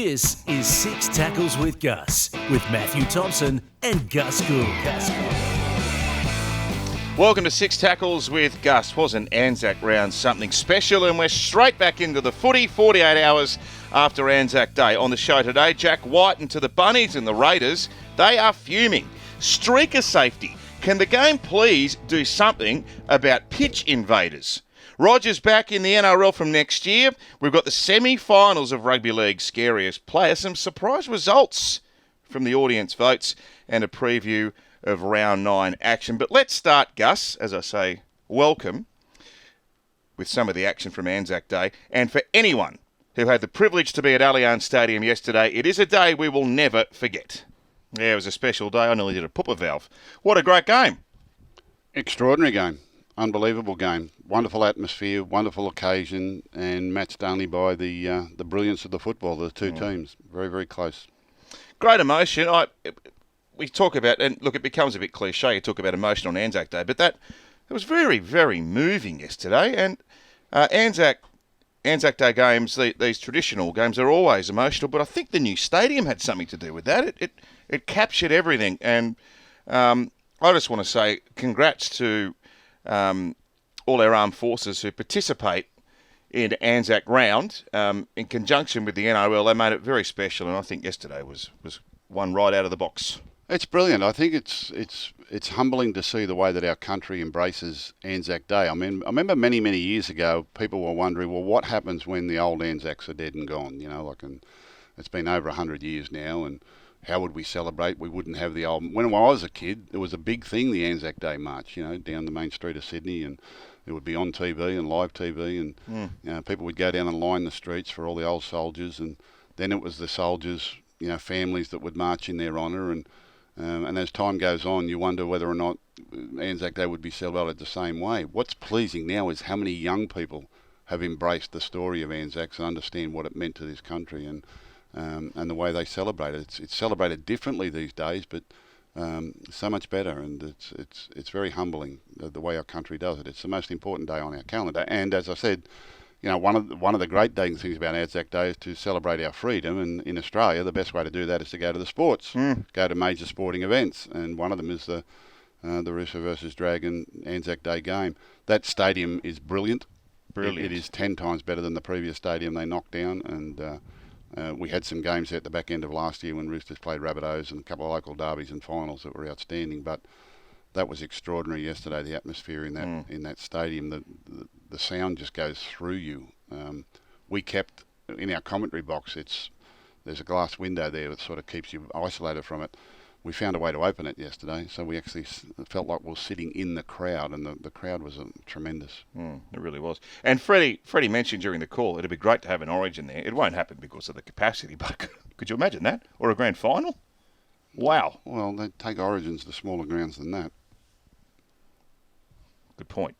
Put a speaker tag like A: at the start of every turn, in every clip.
A: This is Six Tackles with Gus, with Matthew Thompson and Gus Gould.
B: Welcome to Six Tackles with Gus. Wasn't ANZAC round something special? And we're straight back into the footy 48 hours after ANZAC Day. On the show today, Jack Wighton to the Bunnies and the Raiders. They are fuming. Streaker safety. Can the game please do something about pitch invaders? Roger's back in the NRL from next year. We've got the semi-finals of Rugby League Scariest player. Some surprise results from the audience votes and a preview of round 9 action. But let's start, Gus, as I say, welcome, with some of the action from ANZAC Day. And for anyone who had the privilege to be at Allianz Stadium yesterday, it is a day we will never forget. Yeah, it was a special day. I nearly did a pooper valve. What a great game.
C: Extraordinary game. Unbelievable game. Wonderful atmosphere, wonderful occasion, and matched only by the brilliance of the football, the two teams. Very, very close.
B: Great emotion. We talk about, and look, it becomes a bit cliche, you talk about emotion on ANZAC Day, but it was very, very moving yesterday. And ANZAC Day games, these traditional games, are always emotional, but I think the new stadium had something to do with that. It captured everything. And I just want to say congrats to all our armed forces who participate in ANZAC round in conjunction with the NRL. They made it very special, and I think yesterday was one right out of the box.
C: It's brilliant. I think it's humbling to see the way that our country embraces ANZAC Day. I mean, I remember many, many years ago, people were wondering, well, what happens when the old ANZACs are dead and gone? You know, and it's been over 100 years now, and how would we celebrate? We wouldn't have the old... When I was a kid, it was a big thing, the ANZAC Day march, you know, down the main street of Sydney, and it would be on TV and live TV, and you know, people would go down and line the streets for all the old soldiers, and then it was the soldiers, you know, families that would march in their honour, and as time goes on, you wonder whether or not ANZAC Day would be celebrated the same way. What's pleasing now is how many young people have embraced the story of ANZACs and understand what it meant to this country, and the way they celebrate it. It's celebrated differently these days, but so much better, and it's very humbling the way our country does it. It's the most important day on our calendar, and as I said, you know, one of the great things about ANZAC Day is to celebrate our freedom, and in Australia, the best way to do that is to go to the sports, go to major sporting events, and one of them is the Rooster versus Dragon ANZAC Day game. That stadium is brilliant. It is 10 times better than the previous stadium they knocked down, and we had some games at the back end of last year when Roosters played Rabbitohs and a couple of local derbies and finals that were outstanding, but that was extraordinary yesterday, the atmosphere in that stadium. The sound just goes through you. We kept, in our commentary box, there's a glass window there that sort of keeps you isolated from it. We found a way to open it yesterday, so we actually felt like we were sitting in the crowd, and the crowd was tremendous.
B: It really was. And Freddie mentioned during the call, it'd be great to have an Origin there. It won't happen because of the capacity, but could you imagine that? Or a grand final? Wow.
C: Well, they take Origins to smaller grounds than that.
B: Good point.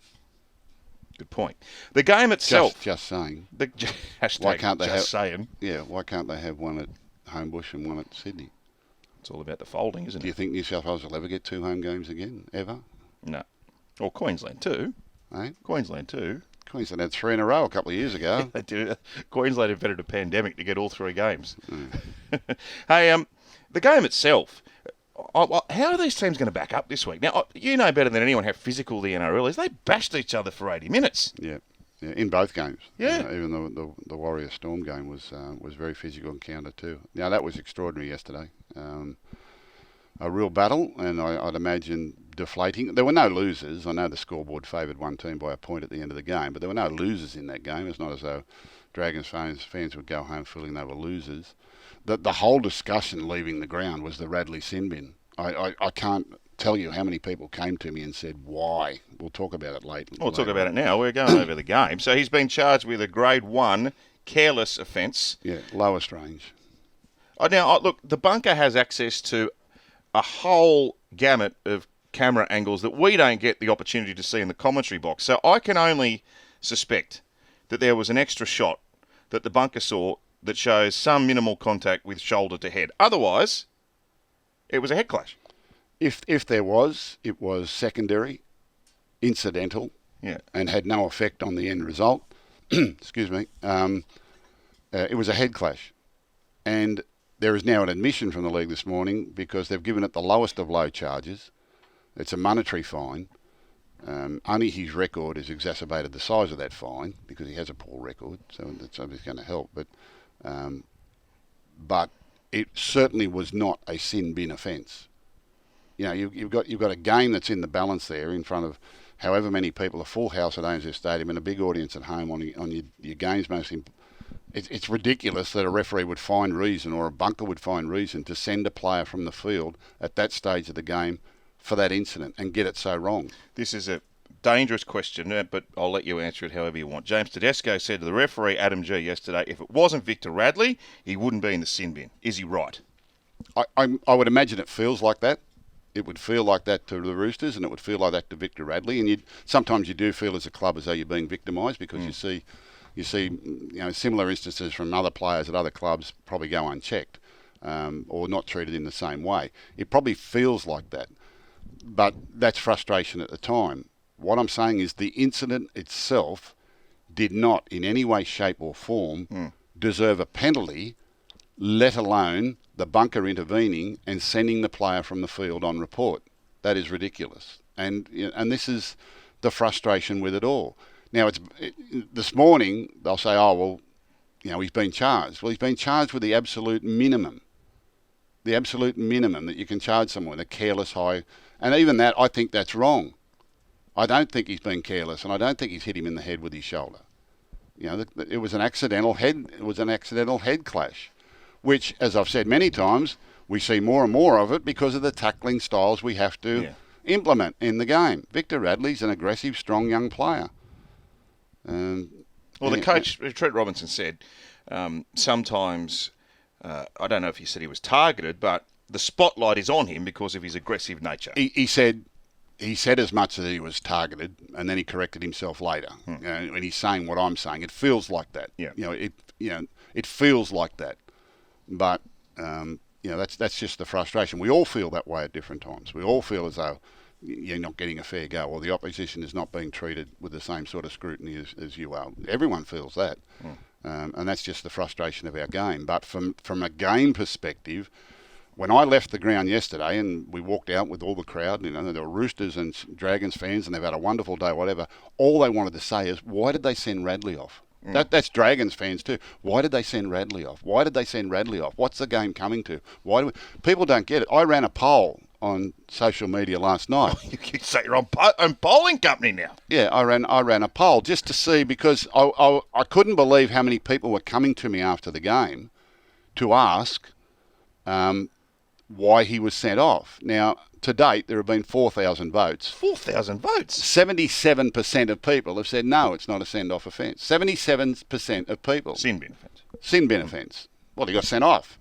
B: The game itself.
C: Just saying.
B: Hashtag
C: why can't they
B: just saying.
C: Yeah, why can't they have one at Homebush and one at Sydney?
B: It's all about the folding, isn't it?
C: Do you think New South Wales will ever get 2 home games again, ever?
B: No. Or Queensland too.
C: Eh?
B: Queensland too.
C: Queensland had 3 in a row a couple of years ago.
B: They did. Queensland invented a pandemic to get all 3 games. Hey, the game itself, how are these teams going to back up this week? Now, you know better than anyone how physical the NRL is. They bashed each other for 80 minutes.
C: Yeah, in both games.
B: Yeah.
C: Even the Warrior Storm game was very physical and counter too. Now, that was extraordinary yesterday. A real battle, and I'd imagine deflating. There were no losers. I know the scoreboard favoured one team by a point at the end of the game, but there were no losers in that game. It's not as though Dragons fans would go home feeling they were losers. The whole discussion leaving the ground was the Radley sin bin. I can't tell you how many people came to me and said, why? We'll talk about it later.
B: We'll talk about it now. We're going over the game. So he's been charged with a grade 1 careless offence.
C: Yeah, lowest range.
B: Now, look, the bunker has access to a whole gamut of camera angles that we don't get the opportunity to see in the commentary box. So I can only suspect that there was an extra shot that the bunker saw that shows some minimal contact with shoulder to head. Otherwise, it was a head clash.
C: If there was, it was secondary, incidental, and had no effect on the end result. Excuse me. It was a head clash. And there is now an admission from the league this morning because they've given it the lowest of low charges. It's a monetary fine. Only his record has exacerbated the size of that fine because he has a poor record, so that's obviously going to help. But it certainly was not a sin bin offence. You know, you've got a game that's in the balance there in front of however many people, a full house at ANZAC Stadium and a big audience at home on your game's most important. It's ridiculous that a referee would find reason or a bunker would find reason to send a player from the field at that stage of the game for that incident and get it so wrong.
B: This is a dangerous question, but I'll let you answer it however you want. James Tedesco said to the referee, Adam G, yesterday, if it wasn't Victor Radley, he wouldn't be in the sin bin. Is he right?
C: I would imagine it feels like that. It would feel like that to the Roosters and it would feel like that to Victor Radley. And sometimes you do feel as a club as though you're being victimised because you see similar instances from other players at other clubs probably go unchecked or not treated in the same way. It probably feels like that, but that's frustration at the time. What I'm saying is the incident itself did not in any way, shape or form deserve a penalty, let alone the bunker intervening and sending the player from the field on report. That is ridiculous. And this is the frustration with it all. Now, this morning, they'll say, oh, well, he's been charged. Well, he's been charged with the absolute minimum. The absolute minimum that you can charge someone, a careless high. And even that, I think that's wrong. I don't think he's been careless, and I don't think he's hit him in the head with his shoulder. It was an accidental head clash, which, as I've said many times, we see more and more of it because of the tackling styles we have to implement in the game. Victor Radley's an aggressive, strong young player.
B: The coach, Trent Robinson, said sometimes, I don't know if he said he was targeted, but the spotlight is on him because of his aggressive nature.
C: He said as much as he was targeted, and then he corrected himself later. And he's saying what I'm saying. It feels like that.
B: Yeah.
C: It feels like that. But that's just the frustration. We all feel that way at different times. We all feel as though you're not getting a fair go, or the opposition is not being treated with the same sort of scrutiny as you are. Everyone feels that, and that's just the frustration of our game. But from a game perspective, when I left the ground yesterday and we walked out with all the crowd, there were Roosters and Dragons fans, and they've had a wonderful day, whatever. All they wanted to say is, why did they send Radley off? That's Dragons fans too. Why did they send Radley off? Why did they send Radley off? What's the game coming to? People don't get it. I ran a poll on social media last night.
B: You can say you're on polling company now.
C: Yeah, I ran a poll just to see, because I couldn't believe how many people were coming to me after the game to ask why he was sent off. Now, to date, there have been 4,000 votes.
B: 4,000 votes?
C: 77% of people have said, no, it's not a send-off offence. 77% of people.
B: Sin bin offence.
C: Sin bin offence. Well, he got sent off.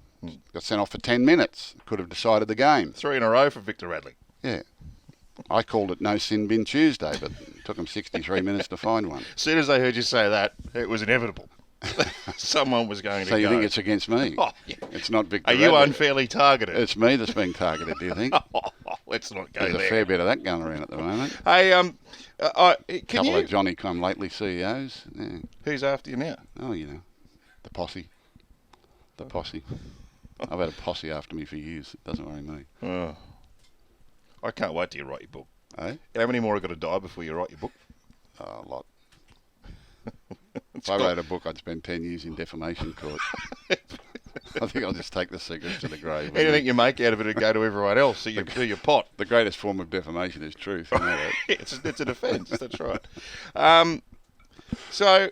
C: Got sent off for 10 minutes. Could have decided the game.
B: 3 in a row for Victor Radley.
C: Yeah. I called it No Sin Bin Tuesday, but it took them 63 minutes to find one.
B: As soon as I heard you say that, it was inevitable. Someone was going to go.
C: So you think it's against me?
B: Oh, yeah.
C: It's not Victor
B: Are you
C: Radley.
B: unfairly targeted?
C: It's me that's being targeted, do you think?
B: Let's not go
C: There's
B: there.
C: a fair bit of that going around at the moment.
B: Hey,
C: Couple of Johnny-come-lately CEOs. Yeah.
B: Who's after you now?
C: Oh, the posse. The posse. I've had a posse after me for years. It doesn't worry me.
B: Oh. I can't wait till you write your book.
C: Eh?
B: How many more have got to die before you write your book?
C: Oh, a lot. If I wrote a book, I'd spend 10 years in defamation court. I think I'll just take the secrets to the grave.
B: Anything you make out of it would go to everyone else, so you do your pot.
C: The greatest form of defamation is truth. You know that.
B: It's a defence, that's right. So,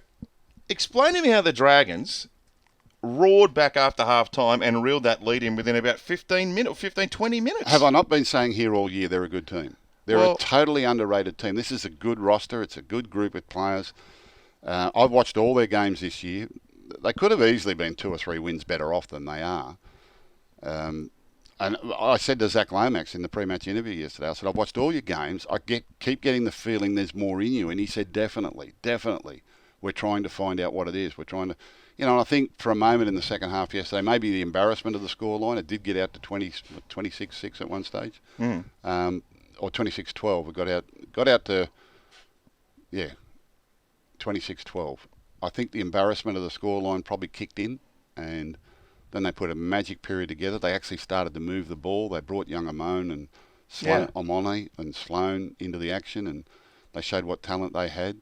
B: explain to me how the Dragons roared back after half-time and reeled that lead in within about 20 minutes.
C: Have I not been saying here all year they're a good team? They're a totally underrated team. This is a good roster. It's a good group of players. I've watched all their games this year. They could have easily been 2 or 3 wins better off than they are. And I said to Zach Lomax in the pre-match interview yesterday, I said, I've watched all your games. I keep getting the feeling there's more in you. And he said, definitely. We're trying to find out what it is. We're trying to, and I think for a moment in the second half yesterday, maybe the embarrassment of the scoreline, it did get out to 26-6 at one stage. Or 26-12. We got out to 26-12. I think the embarrassment of the scoreline probably kicked in, and Then they put a magic period together. They actually started to move the ball. They brought young Amon and Omone and Sloan into the action, and they showed what talent they had.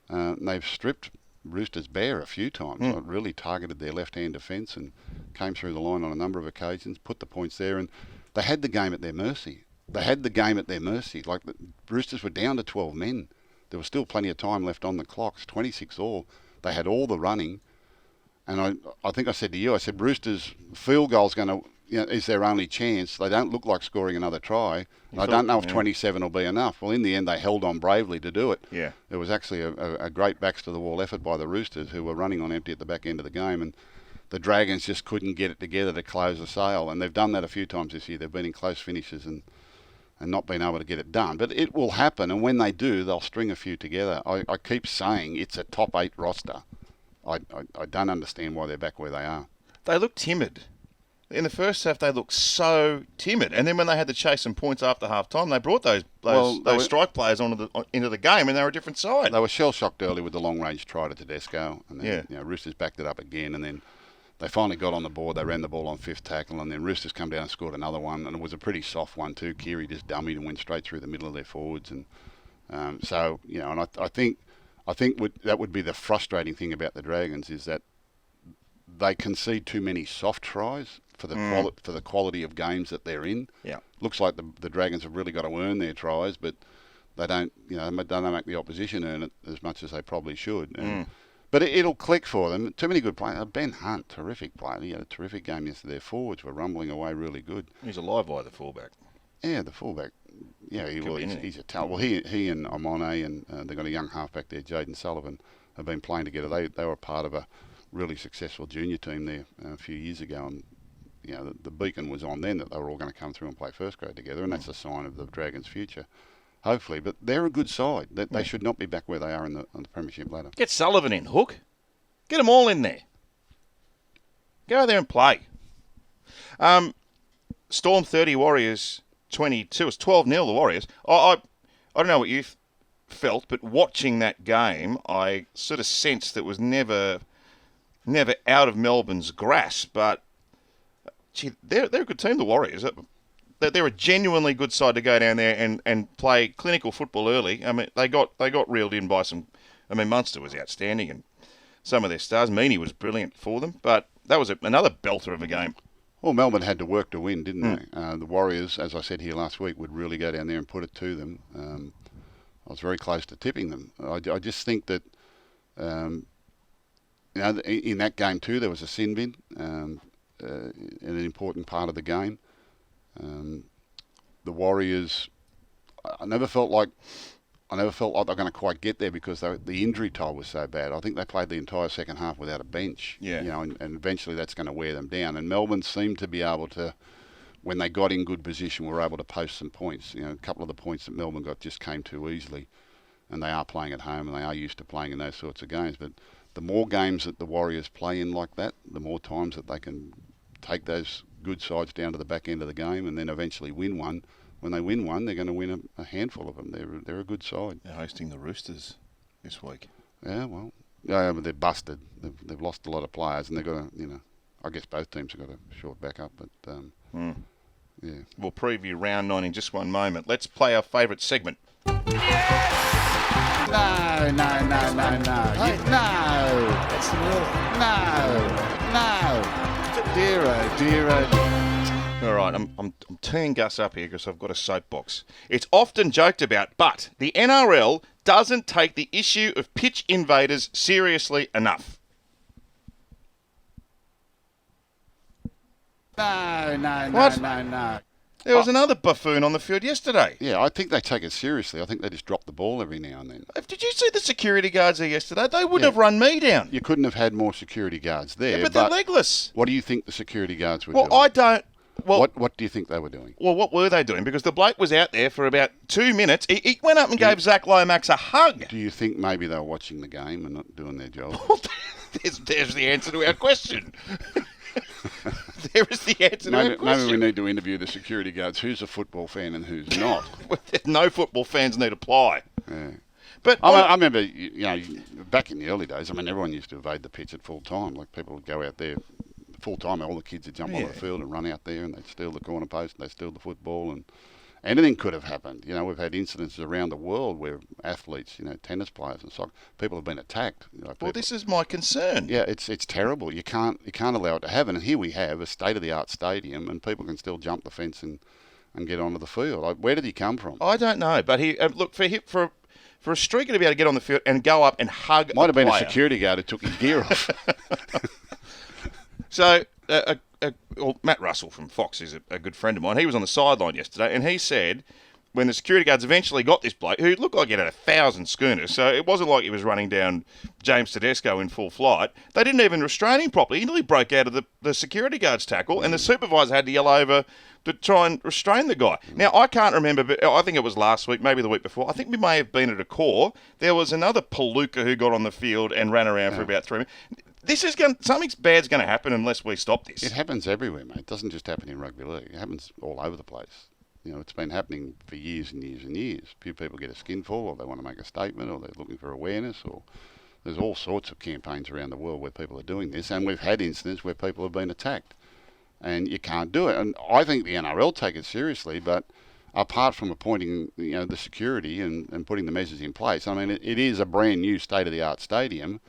C: And they've stripped Roosters bare a few times. Like really targeted their left-hand defence and came through the line on a number of occasions, put the points there, and they had the game at their mercy. Like the Roosters were down to 12 men. There was still plenty of time left on the clocks, 26 all. They had all the running. And I think I said to you, I said, Roosters field goal's going to, is their only chance. They don't look like scoring another try. I don't know if 27 will be enough. Well, in the end, they held on bravely to do it. Yeah. It was actually a great backs-to-the-wall effort by the Roosters, who were running on empty at the back end of the game. And the Dragons just couldn't get it together to close the sale. And they've done that a few times this year. They've been in close finishes and not been able to get it done. But it will happen. And when they do, they'll string a few together. I keep saying it's a top 8 roster. I don't understand why they're back where they are. They look timid. In the first half, they looked so timid. And then when they had to chase some points after half-time, they brought those strike players into the game, and they were a different side. They were shell-shocked early with the long-range try to Tedesco. And then, Roosters backed it up again, and then they finally got on the board. They ran the ball on 5th tackle, and then Roosters come down and scored another one, and it was a pretty soft one too. Keary just dummied and went straight through the middle of their forwards. And and I think that would be the frustrating thing about the Dragons, is that they concede too many soft tries for the quality of games that they're in. Yeah, looks like the Dragons have really got to earn their tries, but they don't. They don't make the opposition earn it as much as they probably should. But it'll click for them. Too many good players. Ben Hunt, terrific player. He had a terrific game yesterday. Their forwards were rumbling away really good. He's a live wire, the fullback. Yeah, the fullback. Yeah, he's a talent. Well, he and Omone and they've got a young halfback there, Jaden Sullivan, have been playing together. They were part of a really successful junior team there a few years ago, and the beacon was on then that they were all going to come through and play first grade together, and that's a sign of the Dragons' future, hopefully. But they're a good side. They should not be back where they are on the premiership ladder. Get Sullivan in, Hook. Get them all in there. Go there and play. Storm 30, Warriors 22. It's 12-0 the Warriors. I don't know what you felt, but watching that game, I sort of sensed that it was never out of Melbourne's grasp. But gee, they're a good team, the Warriors. They're a genuinely good side to go down there and play clinical football early. I mean, they got reeled in by some. I mean, Munster was outstanding, and some of their stars. Meany was brilliant for them, but that was another belter of a game. Well, Melbourne had to work to win, didn't they? The Warriors, as I said here last week, would really go down there and put it to them. I was very close to tipping them. I just think that, in that game too, there was a sin bin, an important part of the game. The Warriors, I never felt like they're going to quite get there because the injury toll was so bad. I think they played the entire second half without a bench. Yeah. And eventually that's going to wear them down. And Melbourne seemed to be able to, when they got in good position, were able to post some points. A couple of the points that Melbourne got just came too easily. And they are playing at home and they are used to playing in those sorts of games. But the more games that the Warriors play in like that, the more times that they can take those good sides down to the back end of the game and then eventually win one. When they win one, they're going to win a handful of them. They're a good side. They're hosting the Roosters this week. Yeah, well, but they're busted. They've lost a lot of players, and they've got I guess both teams have got a short backup. But yeah, we'll preview round 9 in just one moment. Let's play our favourite segment. Yes! No.
D: That's the rule.
C: No. Dear.
B: All right, I'm teeing Gus up here because I've got a soapbox. It's often joked about, but the NRL doesn't take the issue of pitch invaders seriously enough.
C: No.
B: There was another buffoon on the field yesterday. Yeah, I think they take it seriously. I think they just drop the ball every now and then. Did you see the security guards there yesterday? They would have run me down.
C: You couldn't have had more security guards there.
B: Yeah, but they're legless.
C: What do you think the security guards were doing?
B: Well, I don't... Well,
C: what do you think they were doing?
B: Well, what were they doing? Because the bloke was out there for about 2 minutes. He went up and gave Zach Lomax a hug.
C: Do you think maybe they were watching the game and not doing their job?
B: Well, there's the answer to our question. There is the answer to our question.
C: Maybe we need to interview the security guards. Who's a football fan and who's not?
B: No football fans need apply.
C: Yeah. But I remember, back in the early days, everyone used to evade the pitch at full time. Like people would go out there full time, all the kids would jump onto the field and run out there, and they'd steal the corner post, and they'd steal the football, and anything could have happened. You know, we've had incidences around the world where athletes, you know, tennis players and soccer, people have been attacked. You know,
B: well, this is my concern.
C: Yeah, it's terrible. You can't allow it to happen. And here we have a state-of-the-art stadium, and people can still jump the fence and get onto the field. Like, where did he come from?
B: I don't know, but he look for a streaker to be able to get on the field and go up and hug.
C: Might have been
B: player.
C: A security guard who took his gear off.
B: So. Well, Matt Russell from Fox is a good friend of mine. He was on the sideline yesterday, and he said when the security guards eventually got this bloke, who looked like he had 1,000 schooners, so it wasn't like he was running down James Tedesco in full flight, they didn't even restrain him properly. He nearly broke out of the security guard's tackle, and the supervisor had to yell over to try and restrain the guy. Now, I can't remember, but I think it was last week, maybe the week before. I think we may have been at a core. There was another palooka who got on the field and ran around for about 3 minutes. Something bad's going to happen unless we stop this.
C: It happens everywhere, mate. It doesn't just happen in rugby league. It happens all over the place. You know, it's been happening for years and years and years. A few people get a skinful, or they want to make a statement, or they're looking for awareness, or there's all sorts of campaigns around the world where people are doing this, and we've had incidents where people have been attacked, and you can't do it. And I think the NRL take it seriously, but apart from appointing, you know, the security and putting the measures in place, I mean, it is a brand new state-of-the-art stadium.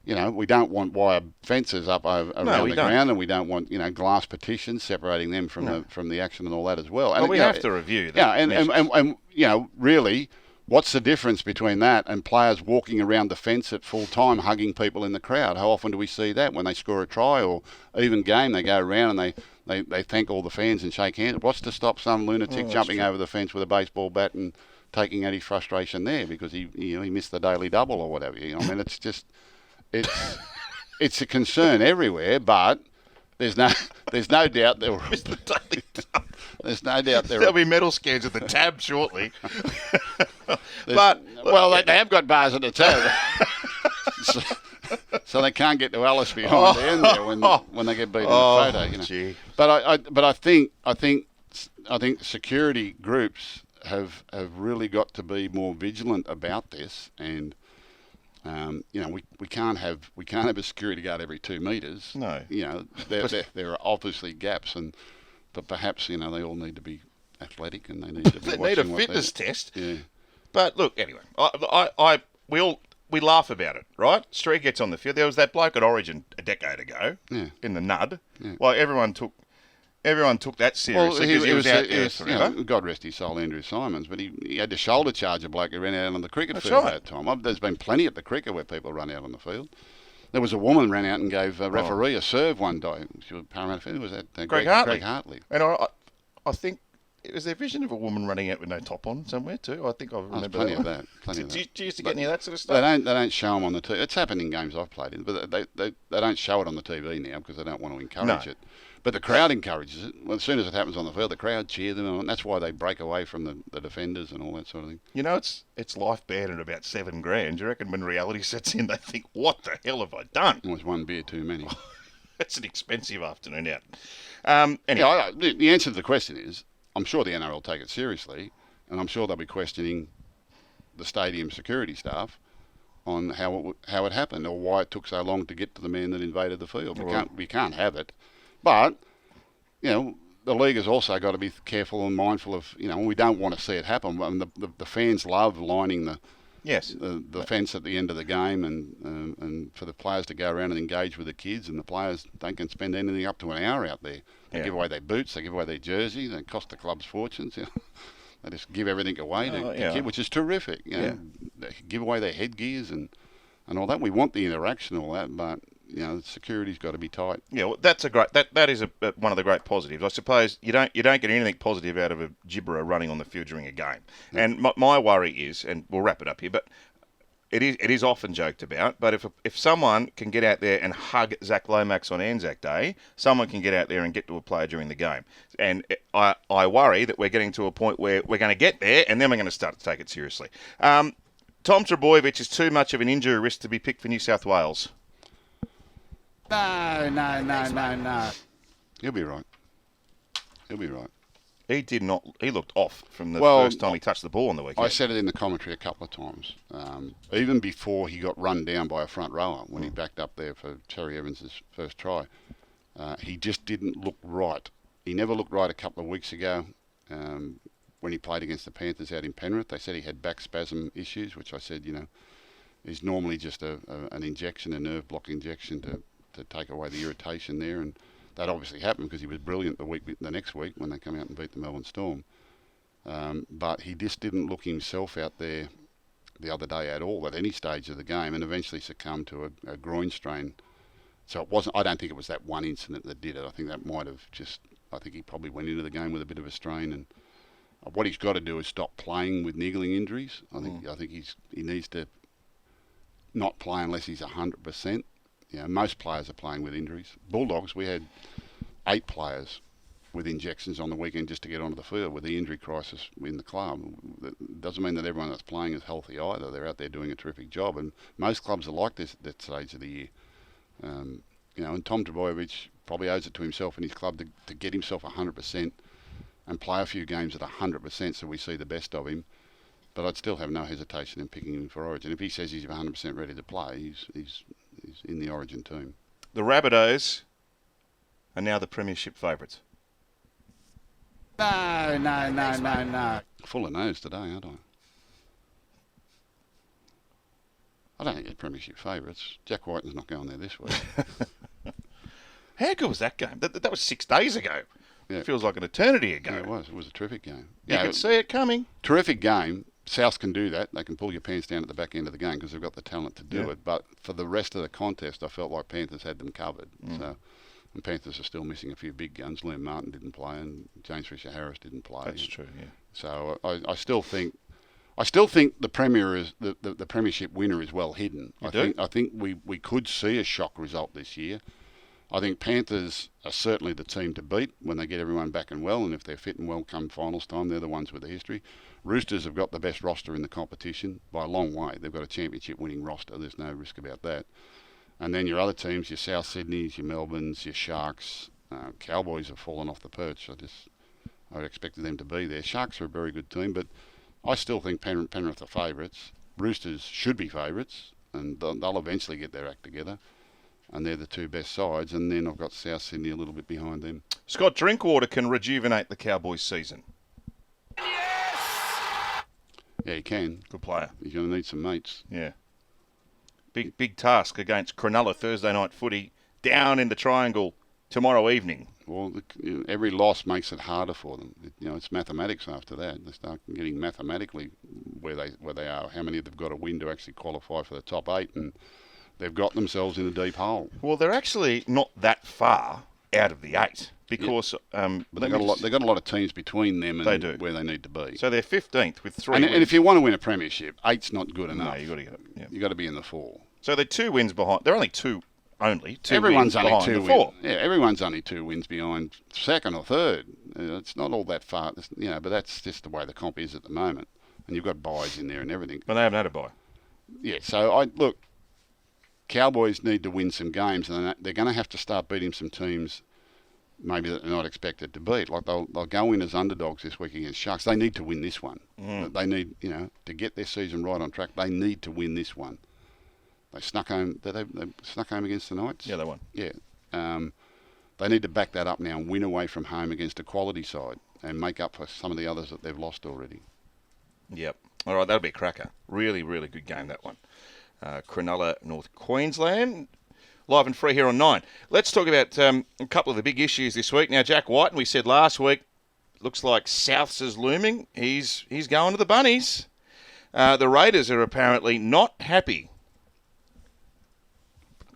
C: You know, we don't want wire fences up around the ground, and we don't want, you know, glass partitions separating them from the action and all that as well. And
B: we have to review that.
C: Yeah, and you know, really, what's the difference between that and players walking around the fence at full time, hugging people in the crowd? How often do we see that when they score a try or even game? They go around and they thank all the fans and shake hands. What's to stop some lunatic jumping over the fence with a baseball bat and taking out his frustration there because he missed the daily double or whatever? You know, I mean, it's just. It's a concern everywhere, but there's no doubt there will. There's no doubt
B: there'll be medal scans at the tab shortly.
C: But they have got bars at the tab, so they can't get to Alice behind the end there when they get beat in the photo. You know.
B: Gee.
C: But I think security groups have really got to be more vigilant about this and. You know, we can't have a security guard every 2 metres.
B: No.
C: You know, there are obviously gaps, but perhaps, you know, they all need to be athletic and they need to be
B: they need a fitness test.
C: Yeah.
B: But look, anyway, we laugh about it, right? Street gets on the field. There was that bloke at Origin a decade ago in the Nud. Yeah. Like everyone took that seriously because he was out there forever.
C: You know, God rest his soul, Andrew Simons, but he had to shoulder charge a bloke who ran out on the cricket field at that time. There's been plenty at the cricket where people run out on the field. There was a woman ran out and gave a referee a serve one day. She was Parramatta fan. Was that
B: Greg
C: Hartley?
B: And I think it was their vision of a woman running out with no top on somewhere too. I think I remember
C: plenty of that.
B: Do you used to get any of that sort of stuff?
C: They don't show them on the TV. It's happened in games I've played in, but they don't show it on the TV now because they don't want to encourage it. But the crowd encourages it. Well, as soon as it happens on the field, the crowd cheer them, and that's why they break away from the defenders and all that sort of thing.
B: You know, it's life bad at about $7,000. Do you reckon when reality sets in, they think, "What the hell have I done?"
C: It was one beer too many.
B: That's an expensive afternoon out. Anyway.
C: Yeah, the answer to the question is, I'm sure the NRL take it seriously, and I'm sure they'll be questioning the stadium security staff on how it happened or why it took so long to get to the man that invaded the field. We can't have it. But, you know, the league has also got to be careful and mindful of, you know, we don't want to see it happen. I mean, the fans love lining the fence at the end of the game and for the players to go around and engage with the kids, and the players don't can spend anything up to an hour out there. They give away their boots, they give away their jerseys, they cost the clubs fortunes. You know. They just give everything away to kids, which is terrific. You know. They give away their headgears and all that. We want the interaction and all that, but you know, security's got to be tight.
B: Yeah, well, that's that is one of the great positives. I suppose you don't get anything positive out of a gibberer running on the field during a game. Yeah. And my worry is, and we'll wrap it up here, but it is often joked about. But if someone can get out there and hug Zach Lomax on Anzac Day, someone can get out there and get to a player during the game. And I worry that we're getting to a point where we're going to get there, and then we're going to start to take it seriously. Tom Trbojevic is too much of an injury risk to be picked for New South Wales.
C: No. He'll be right.
B: He did not. He looked off from the first time he touched the ball on the weekend.
C: I said it in the commentary a couple of times. Even before he got run down by a front rower when he backed up there for Cherry Evans' first try, He just didn't look right. He never looked right a couple of weeks ago when he played against the Panthers out in Penrith. They said he had back spasm issues, which I said, is normally just an injection, a nerve block injection to take away the irritation there. And that obviously happened because he was brilliant the next week when they come out and beat the Melbourne Storm. But he just didn't look himself out there the other day at all at any stage of the game, and eventually succumbed to a groin strain. So it wasn't. I don't think it was that one incident that did it. I think that might have just. I think he probably went into the game with a bit of a strain, and what he's got to do is stop playing with niggling injuries. I think he needs to not play unless he's 100%. Most players are playing with injuries. Bulldogs, we had 8 players with injections on the weekend just to get onto the field with the injury crisis in the club. That doesn't mean that everyone that's playing is healthy either. They're out there doing a terrific job, and most clubs are like this at that stage of the year. And Tom Trbojevic probably owes it to himself and his club to get himself 100% and play a few games at 100% so we see the best of him. But I'd still have no hesitation in picking him for Origin. If he says he's 100% ready to play, he's in the Origin team.
B: The Rabbitohs are now the premiership favourites.
C: No. Full of nose today, aren't I? I don't think they're premiership favourites. Jack Wighton's not going there this week.
B: How good was that game? That was 6 days ago.
C: Yeah.
B: It feels like an eternity ago.
C: Yeah, it was. It was a terrific game.
B: You could see it coming.
C: Terrific game. South can do that. They can pull your pants down at the back end of the game because they've got the talent to do it. But for the rest of the contest, I felt like Panthers had them covered. And Panthers are still missing a few big guns. Liam Martin didn't play, and James Fisher-Harris didn't play.
B: That's true. Yeah.
C: So I still think the Premier is the premiership winner is well hidden. I think we could see a shock result this year. I think Panthers are certainly the team to beat when they get everyone back and well, and if they're fit and well come finals time, they're the ones with the history. Roosters have got the best roster in the competition by a long way. They've got a championship winning roster. There's no risk about that. And then your other teams, your South Sydneys, your Melbournes, your Sharks, Cowboys have fallen off the perch. I expected them to be there. Sharks are a very good team, but I still think Penrith are favourites. Roosters should be favourites, and they'll eventually get their act together. And they're the two best sides. And then I've got South Sydney a little bit behind them.
B: Scott Drinkwater can rejuvenate the Cowboys season.
C: Yeah, he can.
B: Good player.
C: He's going to need some mates.
B: Yeah. Big task against Cronulla Thursday night footy down in the Triangle tomorrow evening.
C: Well, every loss makes it harder for them. It's mathematics after that. They start getting mathematically where they are, how many they've got to win to actually qualify for the top 8, and they've got themselves in a deep hole.
B: Well, they're actually not that far out of the 8 because
C: but they've got a lot of teams between them and where they need to be.
B: So they're 15th with 3
C: and
B: wins.
C: And if you want to win a premiership, 8's not good enough.
B: No, you've got to get it. Yeah.
C: You've got to be in the 4.
B: So they're 2 wins behind. They're only two
C: everyone's
B: wins
C: only
B: behind
C: 2
B: the
C: wins.
B: 4.
C: Yeah, everyone's only 2 wins behind second or third. It's not all that far. But that's just the way the comp is at the moment. And you've got buys in there and everything.
B: But they haven't had a bye.
C: Yeah, so look, Cowboys need to win some games, and they're going to have to start beating some teams maybe that they're not expected to beat. Like they'll go in as underdogs this week against Sharks. They need to win this one. They need, to get their season right on track, they need to win this one. They snuck home. They snuck home against the Knights.
B: Yeah, they won.
C: Yeah. They need to back that up now and win away from home against a quality side and make up for some of the others that they've lost already.
B: Yep. All right, that'll be a cracker. Really, really good game, that one. Cronulla, North Queensland. Live and free here on 9. Let's talk about a couple of the big issues this week. Now, Jack Wighton, we said last week, looks like Souths is looming. He's going to the bunnies. The Raiders are apparently not happy.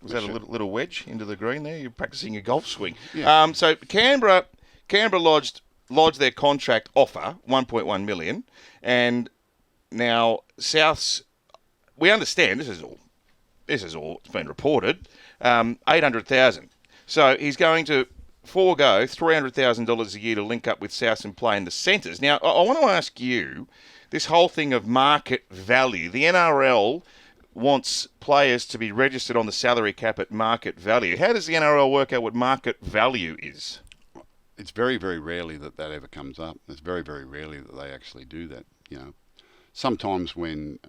B: Was that a little wedge into the green there? You're practicing your golf swing. Yeah. So Canberra lodged their contract offer, $1.1 million, and now Souths. We understand this is all. It's been reported. $800,000. So he's going to forego $300,000 a year to link up with Souths and play in the centres. Now I want to ask you this whole thing of market value. The NRL wants players to be registered on the salary cap at market value. How does the NRL work out what market value is?
C: It's very, very rarely that ever comes up. It's very, very rarely that they actually do that. Sometimes when,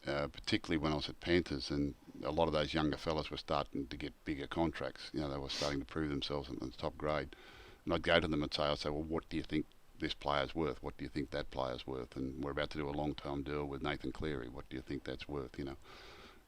C: particularly when I was at Panthers, and a lot of those younger fellas were starting to get bigger contracts. You know, they were starting to prove themselves in the top grade. And I'd go to them and say, well, what do you think this player's worth? What do you think that player's worth? And we're about to do a long-term deal with Nathan Cleary. What do you think that's worth? You know,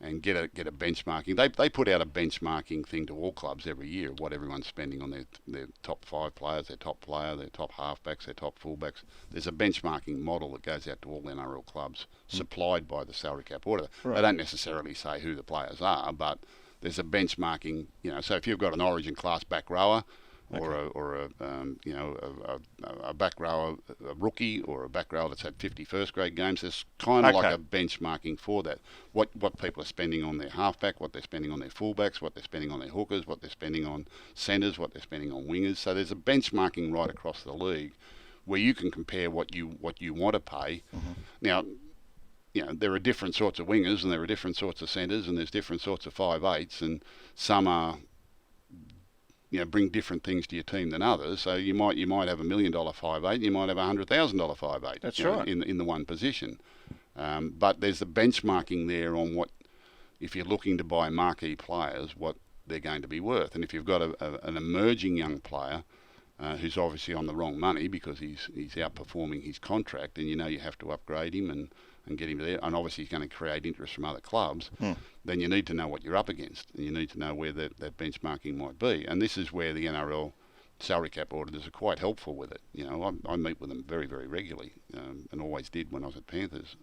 C: and get a benchmarking. They put out a benchmarking thing to all clubs every year, what everyone's spending on their top 5 players, their top player, their top halfbacks, their top fullbacks. There's a benchmarking model that goes out to all NRL clubs, supplied by the salary cap auditor. Right. They don't necessarily say who the players are, but there's a benchmarking. You know, so if you've got an Origin class back rower, or a back rower, a rookie, or a back rower that's had 50 first grade games. There's kind of like a benchmarking for that. What people are spending on their halfback, what they're spending on their fullbacks, what they're spending on their hookers, what they're spending on centres, what they're spending on wingers. So there's a benchmarking right across the league where you can compare what you want to pay. Mm-hmm. Now, you know, there are different sorts of wingers and there are different sorts of centres and there's different sorts of 5'8s, and some are, you know, bring different things to your team than others. So you might have $1 million 5'8", you might have $100,000 5'8".
B: That's right.
C: In the one position. But there's the benchmarking there on what, if you're looking to buy marquee players, what they're going to be worth. And if you've got an emerging young player who's obviously on the wrong money because he's outperforming his contract, and you know you have to upgrade him and get him there, and obviously he's going to create interest from other clubs, then you need to know what you're up against, and you need to know where that benchmarking might be. And this is where the NRL salary cap auditors are quite helpful with it. You know, I meet with them very, very regularly, and always did when I was at Panthers.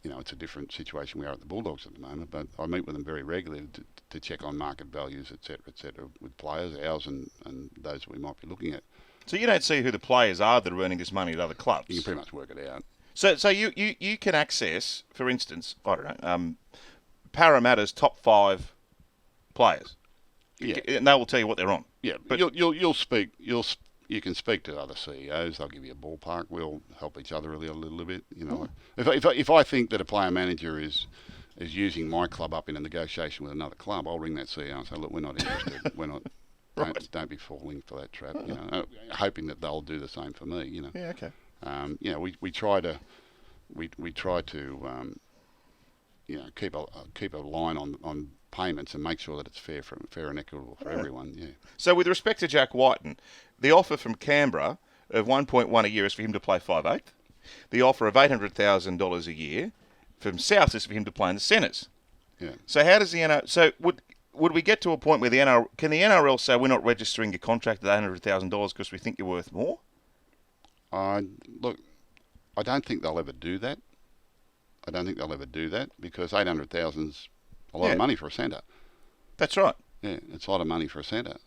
C: You know, it's a different situation we are at the Bulldogs at the moment, but I meet with them very regularly to check on market values, et cetera, with players, ours and those that we might be looking at.
B: So you don't see who the players are that are earning this money at other clubs?
C: You can pretty much work it out.
B: So you can access, for instance, I don't know, Parramatta's top 5 players.
C: Yeah.
B: And they will tell you what they're on.
C: Yeah, but you can speak to other CEOs. They'll give you a ballpark. We'll help each other really a little bit. You know, if I think that a player manager is using my club up in a negotiation with another club, I'll ring that CEO and say, look, we're not interested. We're not. Right. Don't be falling for that trap. You know, hoping that they'll do the same for me. You know.
B: Yeah. Okay.
C: You know, we try to you know, keep a line on payments and make sure that it's fair and equitable for everyone. Yeah.
B: So with respect to Jack Wighton, the offer from Canberra of 1.1 a year is for him to play 5'8". The offer of $800,000 a year from South is for him to play in the centres.
C: Yeah.
B: So how does the NRL? So would we get to a point where the NRL say we're not registering your contract at $800,000 because we think you're worth more?
C: Look, I don't think they'll ever do that. Because $800,000's a lot of money for a centre.
B: That's right.
C: Yeah, it's a lot of money for a centre.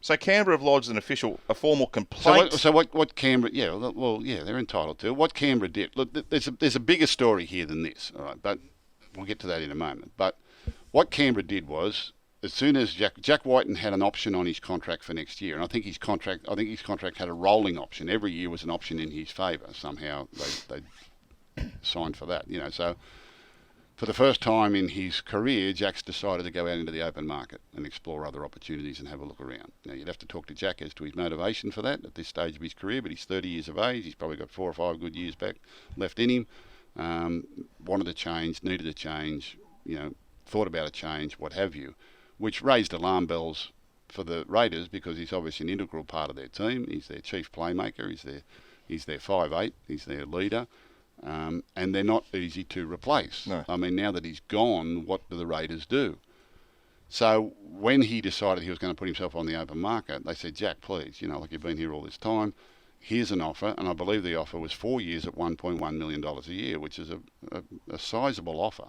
B: So Canberra have lodged a formal complaint.
C: So what Canberra? Yeah, well, yeah, they're entitled to. What Canberra did. Look, there's a bigger story here than this. All right, but we'll get to that in a moment. But what Canberra did was, as soon as Jack Wighton had an option on his contract for next year, and I think his contract had a rolling option. Every year was an option in his favour. Somehow they signed for that. You know, so for the first time in his career, Jack's decided to go out into the open market and explore other opportunities and have a look around. Now, you'd have to talk to Jack as to his motivation for that at this stage of his career, but he's 30 years of age. He's probably got 4 or 5 good years back left in him. Wanted to change, needed a change, you know, thought about a change, what have you, which raised alarm bells for the Raiders because he's obviously an integral part of their team. He's their chief playmaker. He's their 5'8". He's their leader. And they're not easy to replace.
B: No.
C: I mean, now that he's gone, what do the Raiders do? So when he decided he was going to put himself on the open market, they said, Jack, please, you know, like you've been here all this time, here's an offer. And I believe the offer was 4 years at $1.1 million a year, which is a sizable offer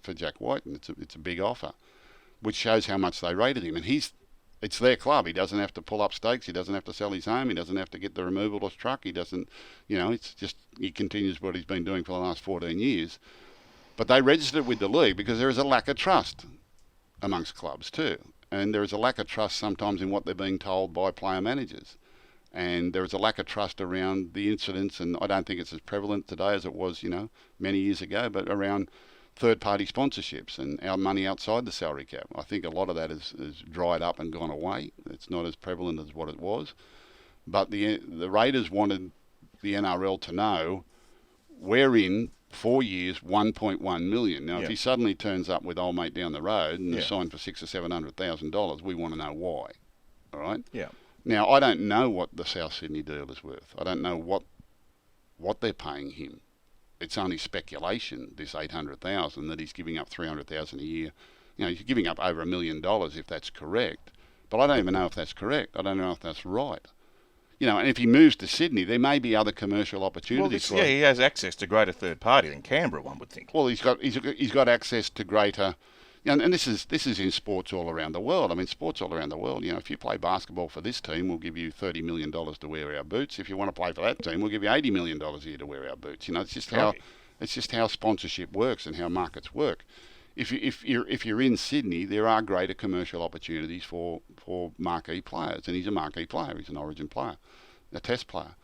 C: for Jack Wighton. It's a big offer, which shows how much they rated him. And it's their club. He doesn't have to pull up stakes. He doesn't have to sell his home. He doesn't have to get the removalist truck. He doesn't, you know, it's just he continues what he's been doing for the last 14 years. But they registered it with the league because there is a lack of trust amongst clubs too. And there is a lack of trust sometimes in what they're being told by player managers. And there is a lack of trust around the incidents, and I don't think it's as prevalent today as it was, you know, many years ago, but around third-party sponsorships and our money outside the salary cap. I think a lot of that has dried up and gone away. It's not as prevalent as what it was. But the Raiders wanted the NRL to know we're in 4 years, 1.1 million. Now,
B: Yeah.
C: if he suddenly turns up with old mate down the road and
B: Yeah.
C: is signed for $600,000 or $700,000, we want to know why. All right.
B: Yeah.
C: Now, I don't know what the South Sydney deal is worth. I don't know what they're paying him. It's only speculation. This 800,000 that he's giving up 300,000 a year. He's giving up over $1 million if that's correct. But I don't even know if that's correct. I don't know if that's right. And if he moves to Sydney, there may be other commercial opportunities for him.
B: He has access to greater third party than Canberra, one would think.
C: Well, he's got access to greater, and this is in sports all around the world. I mean, sports all around the world. If you play basketball for this team, we'll give you $30 million to wear our boots. If you want to play for that team, we'll give you $80 million a year to wear our boots. It's just how sponsorship works and how markets work. If you're in Sydney, there are greater commercial opportunities for marquee players, and he's a marquee player. He's an Origin player, a Test player.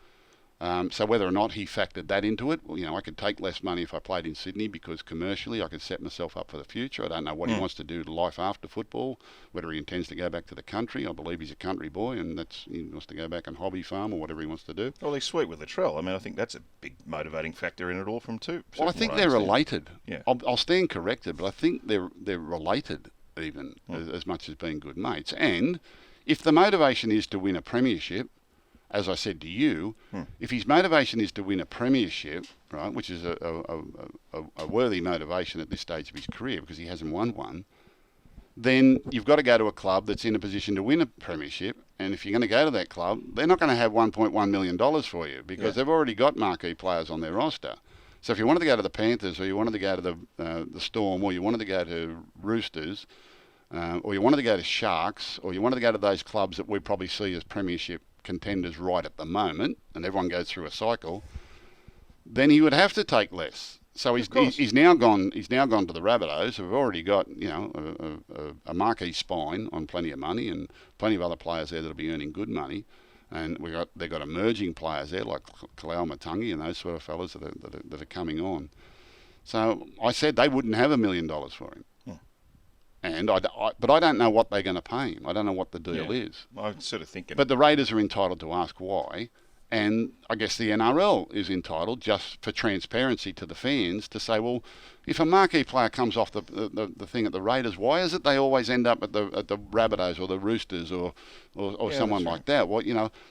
C: So whether or not he factored that into it, I could take less money if I played in Sydney because commercially I could set myself up for the future. I don't know what he wants to do to life after football, whether he intends to go back to the country. I believe he's a country boy and he wants to go back and hobby farm or whatever he wants to do.
B: Well, he's sweet with Latrell. I mean, I think that's a big motivating factor in it all from too.
C: Well, I think they're related.
B: Yeah.
C: I'll stand corrected, but I think they're related even as much as being good mates. And if the motivation is to win a premiership, as I said to you, if his motivation is to win a premiership, right, which is a worthy motivation at this stage of his career because he hasn't won one, then you've got to go to a club that's in a position to win a premiership. And if you're going to go to that club, they're not going to have $1.1 million for you because they've already got marquee players on their roster. So if you wanted to go to the Panthers or you wanted to go to the Storm or you wanted to go to Roosters or you wanted to go to Sharks or you wanted to go to those clubs that we probably see as premiership contenders right at the moment, and everyone goes through a cycle, then he would have to take less. So he's now gone to the Rabbitohs, who've already got a marquee spine on plenty of money, and plenty of other players there that'll be earning good money, and they've got emerging players there like Kalao Matangi and those sort of fellas that are coming on. So I said they wouldn't have $1 million for him. But I don't know what they're going to pay him. I don't know what the deal is.
B: I'm sort of thinking.
C: But the Raiders are entitled to ask why, and I guess the NRL is entitled, just for transparency to the fans, to say, well, if a marquee player comes off the thing at the Raiders, why is it they always end up at the Rabbitohs or the Roosters or someone like that? Well,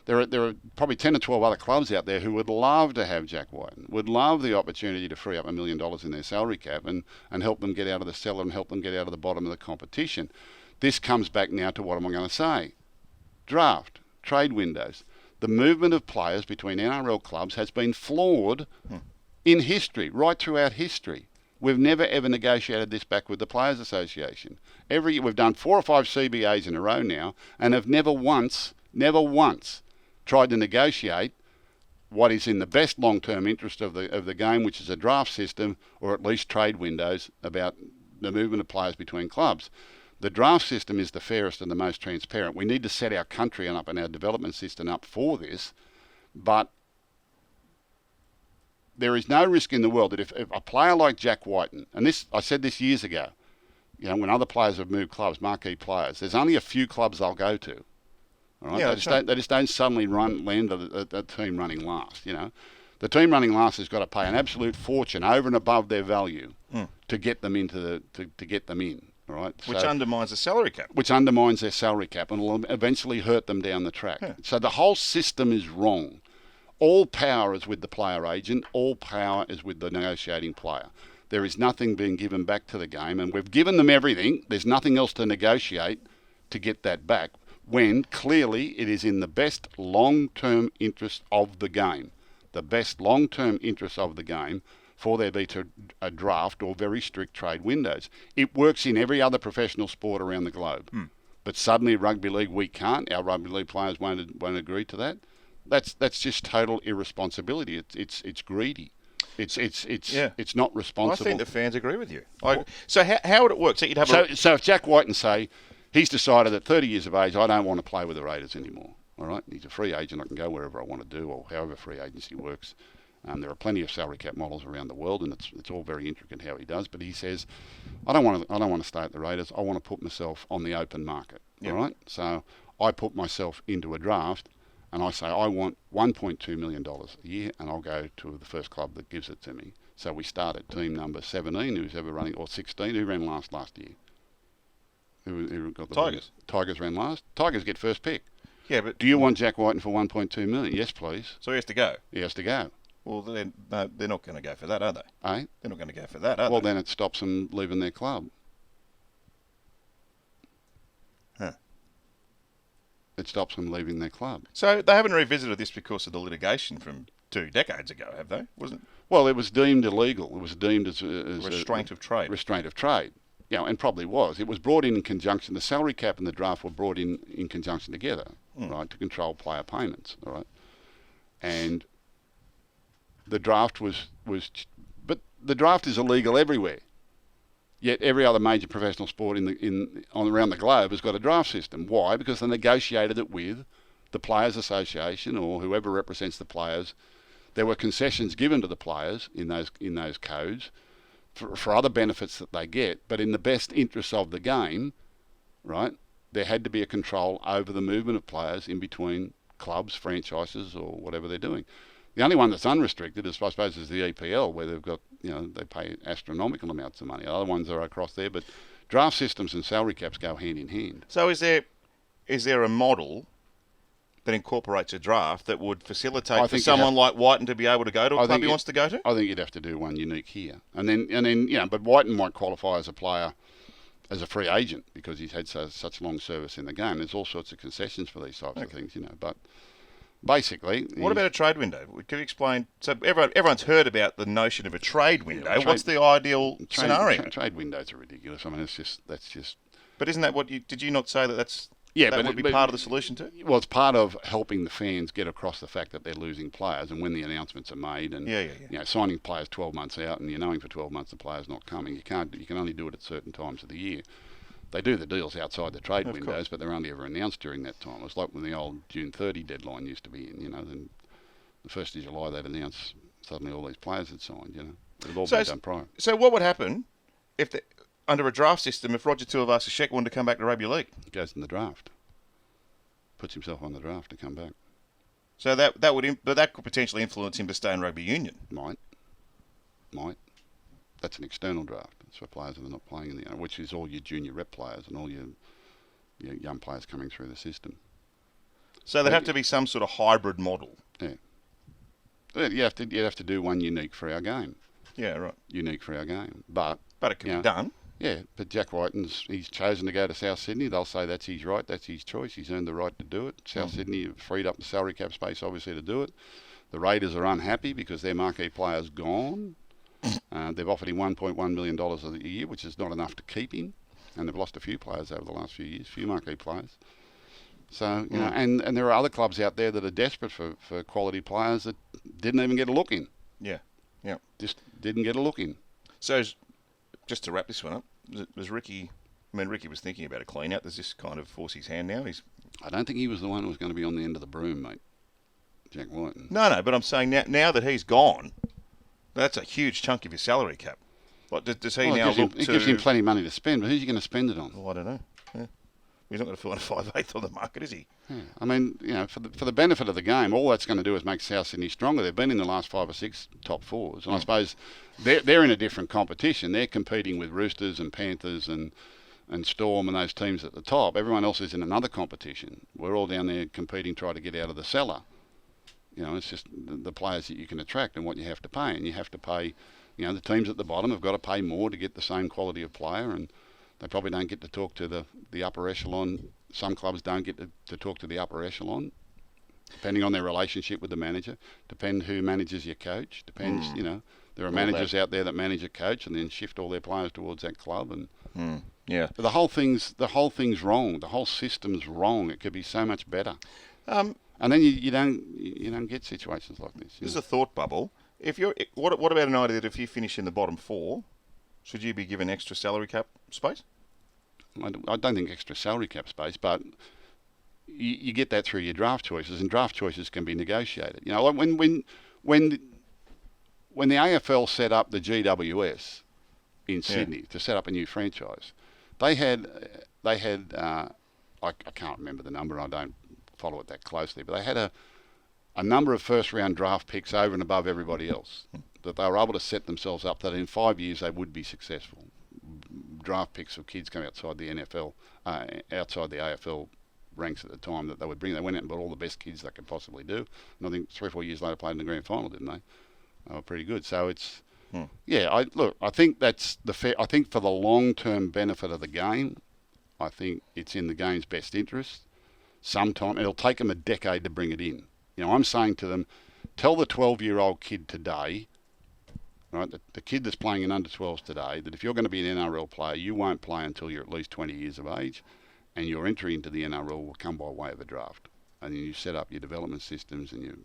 C: there are probably 10 or 12 other clubs out there who would love to have Jack Wighton, would love the opportunity to free up $1 million in their salary cap and help them get out of the cellar and help them get out of the bottom of the competition. This comes back now to what am I going to say? Draft, trade windows. The movement of players between NRL clubs has been flawed in history, right throughout history. We've never ever negotiated this back with the Players Association. Every year we've done 4 or 5 CBAs in a row now and have never once tried to negotiate what is in the best long-term interest of the game, which is a draft system or at least trade windows about the movement of players between clubs. The draft system is the fairest and the most transparent. We need to set our country up and our development system up for this, but there is no risk in the world that if a player like Jack Wighton, and this I said this years ago, when other players have moved clubs, marquee players, there's only a few clubs they'll go to. All right, they just don't suddenly land a team running last. The team running last has got to pay an absolute fortune over and above their value to get them into to get them in. All right,
B: which undermines the salary cap.
C: Which undermines their salary cap and will eventually hurt them down the track. Yeah. So the whole system is wrong. All power is with the player agent. All power is with the negotiating player. There is nothing being given back to the game, and we've given them everything. There's nothing else to negotiate to get that back, when clearly it is in the best long-term interest of the game. The best long-term interest of the game for there be to a draft or very strict trade windows. It works in every other professional sport around the globe. But suddenly rugby league, we can't. Our rugby league players won't agree to that. That's just total irresponsibility. It's greedy. It's not responsible.
B: I think the fans agree with you. So how would it work? So you'd have
C: so if Jack Wighton say he's decided at 30 years of age, I don't want to play with the Raiders anymore. All right, he's a free agent. I can go wherever I want to do, or however free agency works. There are plenty of salary cap models around the world, and it's all very intricate how he does. But he says, I don't want to stay at the Raiders. I want to put myself on the open market. Yep. All right, so I put myself into a draft. And I say, I want $1.2 million a year, and I'll go to the first club that gives it to me. So we start at team number 17, who's ever running, or 16, who ran last year? Who got the
B: Tigers.
C: Tigers ran last. Tigers get first pick.
B: Yeah, but
C: Do you want Jack Wighton for 1.2 million? Yes, please.
B: so he has to go.
C: He has to go.
B: Well, no, they're not going to go for that, are they?
C: Eh?
B: They're not going to go for that, are
C: Well,
B: they?
C: then it stops them leaving their club.
B: Huh.
C: It stops them leaving their club.
B: So they haven't revisited this because of the litigation from 2 decades ago, have they? Wasn't
C: Well, it was deemed illegal. It was deemed as
B: restraint of trade.
C: Restraint of trade. Yeah, and probably was. It was brought in conjunction. The salary cap and the draft were brought in conjunction together, right, to control player payments, all right? And the draft but the draft is illegal everywhere. Yet every other major professional sport around the globe has got a draft system. Why? Because they negotiated it with the Players Association or whoever represents the players. There were concessions given to the players in those codes for other benefits that they get, but in the best interests of the game, right, there had to be a control over the movement of players in between clubs, franchises, or whatever they're doing. The only one that's unrestricted, I suppose, is the EPL, where they've got, they pay astronomical amounts of money. Other ones are across there, but draft systems and salary caps go hand in hand.
B: So is there a model that incorporates a draft that would facilitate for someone like Wighton to be able to go to a club he wants to go to?
C: I think you'd have to do one unique here, and then but Wighton might qualify as a player, as a free agent, because he's had such long service in the game. There's all sorts of concessions for these types of things, but. Basically,
B: what about a trade window? Can you explain? So everyone's heard about the notion of a trade window. What's the ideal scenario?
C: Trade windows are ridiculous. I mean, that's just.
B: But isn't that what did you not say that would be part of the solution too?
C: Well, it's part of helping the fans get across the fact that they're losing players, and when the announcements are made, and signing players 12 months out, and knowing for 12 months the player's not coming. You can only do it at certain times of the year. They do the deals outside the trade windows, but they're only ever announced during that time. It's like when the old June 30 deadline used to be in, then the 1st of July they'd announce suddenly all these players had signed, It had all been done prior.
B: So what would happen if, under a draft system, if Roger Tuivasa-Sheck wanted to come back to rugby league?
C: He goes in the draft. Puts himself on the draft to come back.
B: So that could potentially influence him to stay in rugby union.
C: Might. That's an external draft. It's for players that are not playing in the, which is all your junior rep players and all your young players coming through the system.
B: So there'd have to be some sort of hybrid model.
C: Yeah. You have to do one unique for our game.
B: Yeah, right.
C: Unique for our game, but
B: it can be done.
C: Yeah, but Jack Wighton's he's chosen to go to South Sydney. They'll say that's his right, that's his choice. He's earned the right to do it. South Sydney have freed up the salary cap space, obviously, to do it. The Raiders are unhappy because their marquee player's gone. They've offered him $1.1 million a year, which is not enough to keep him. And they've lost a few players over the last few years, few marquee players. So, and there are other clubs out there that are desperate for quality players that didn't even get a look in.
B: Yeah.
C: Just didn't get a look in.
B: So, just to wrap this one up, was Ricky... Ricky was thinking about a clean-out. Does this kind of force his hand now?
C: I don't think he was the one who was going to be on the end of the broom, mate. Jack Wighton.
B: No, but I'm saying now that he's gone, that's a huge chunk of his salary cap. What does he now look to...
C: It gives him plenty of money to spend, but who's he going to spend it on?
B: Well, I don't know. Yeah. He's not going to fill in a 5/8 on the market, is he?
C: Yeah. I mean, for the benefit of the game, all that's going to do is make South Sydney stronger. They've been in the last 5 or 6 top fours, and I suppose they're in a different competition. They're competing with Roosters and Panthers and Storm and those teams at the top. Everyone else is in another competition. We're all down there competing, trying to get out of the cellar. It's just the players that you can attract and what you have to pay, and you have to pay. The teams at the bottom have got to pay more to get the same quality of player, and they probably don't get to talk to the upper echelon. Some clubs don't get to talk to the upper echelon, depending on their relationship with the manager. Depend who manages your coach. Depends, there are managers out there that manage a coach and then shift all their players towards that club. And but the whole thing's wrong. The whole system's wrong. It could be so much better. And then you don't get situations like this.
B: This is a thought bubble. What about an idea that if you finish in the bottom 4, should you be given extra salary cap space?
C: I don't think extra salary cap space, but you get that through your draft choices, and draft choices can be negotiated. Like when the AFL set up the GWS in Sydney to set up a new franchise, they had I can't remember the number. I don't follow it that closely, but they had a number of first-round draft picks over and above everybody else, that they were able to set themselves up that in 5 years they would be successful. Draft picks of kids come outside the NFL, outside the AFL ranks at the time that they would bring. They went out and bought all the best kids they could possibly do. And I think 3 or 4 years later played in the grand final, didn't they? They were pretty good. So it's, I think that's I think for the long-term benefit of the game, I think it's in the game's best interest. Sometime it'll take them a decade to bring it in. I'm saying to them, tell the 12-year-old kid today, right, the kid that's playing in under-12s today, that if you're going to be an NRL player, you won't play until you're at least 20 years of age, and your entry into the NRL will come by way of a draft. And you set up your development systems and your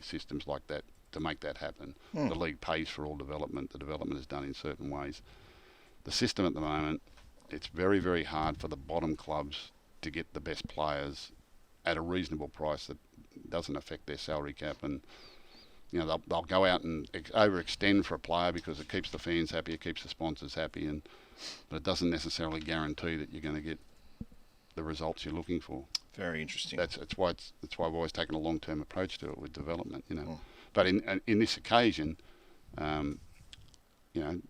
C: systems like that to make that happen. The league pays for all development. The development is done in certain ways. The system at the moment, it's very, very hard for the bottom clubs to get the best players at a reasonable price that doesn't affect their salary cap, and they'll go out and overextend for a player because it keeps the fans happy, it keeps the sponsors happy, but it doesn't necessarily guarantee that you're going to get the results you're looking for.
B: Very interesting.
C: That's why I've always taken a long-term approach to it with development. But in this occasion,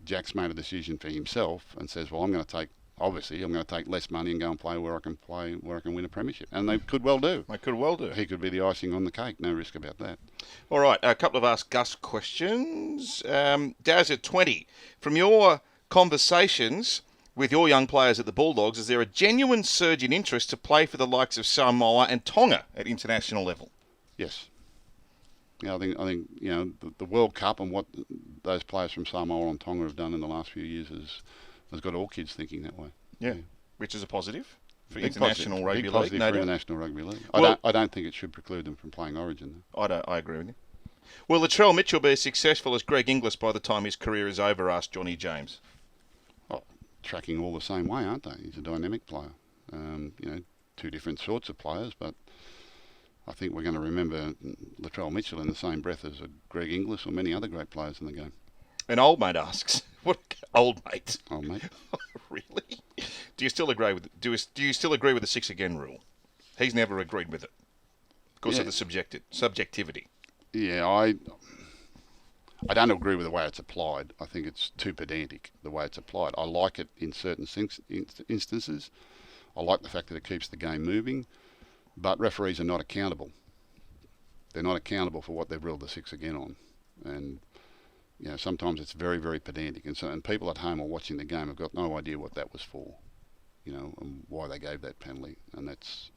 C: Jack's made a decision for himself and says, well, I'm going to take less money and go and play where I can win a premiership. And they could well do.
B: They could well do.
C: He could be the icing on the cake. No risk about that.
B: All right, a couple of Ask Gus questions. Daz at 20. From your conversations with your young players at the Bulldogs, is there a genuine surge in interest to play for the likes of Samoa and Tonga at international level?
C: Yes. I think the World Cup and what those players from Samoa and Tonga have done in the last few years has got all kids thinking that way.
B: Yeah. Which is a positive for
C: Big
B: international
C: positive.
B: rugby
C: Big
B: league.
C: positive
B: No
C: for
B: doubt.
C: international rugby league.
B: Well,
C: I don't think it should preclude them from playing Origin, though.
B: I agree with you. Will Latrell Mitchell be as successful as Greg Inglis by the time his career is over? Asked Johnny James.
C: Tracking all the same way, aren't they? He's a dynamic player. Two different sorts of players, but I think we're going to remember Latrell Mitchell in the same breath as a Greg Inglis or many other great players in the game.
B: An old mate asks, "What old mate?
C: Old mate.
B: Really? Do you still agree with? Do you still agree with the 6 again rule? He's never agreed with it because of the subjectivity.
C: Yeah, I don't agree with the way it's applied. I think it's too pedantic, the way it's applied. I like it in certain instances. I like the fact that it keeps the game moving, but referees are not accountable. They're not accountable for what they've ruled the 6 again on. And sometimes it's very, very pedantic. And people at home are watching the game have got no idea what that was for, and why they gave that penalty. And that's...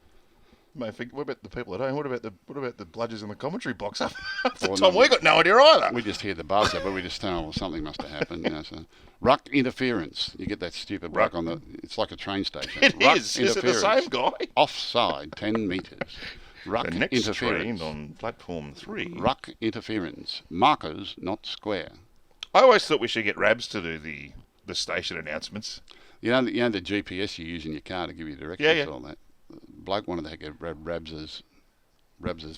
B: Mate, what about the people at home? What about the bludgers in the commentary box up the time? We got no idea either.
C: We just hear the buzzer, but we just know, well, something must have happened. So ruck interference. You get that stupid ruck on the. It's like a train station.
B: It
C: ruck
B: is. Is it the same guy?
C: Offside, 10 metres. Ruck
B: the next
C: interference.
B: Train on platform 3.
C: Ruck interference. Markers, not square.
B: I always thought we should get Rabs to do the station announcements.
C: You know the GPS you use in your car to give you directions and all that. Bloke wanted to get Rabs's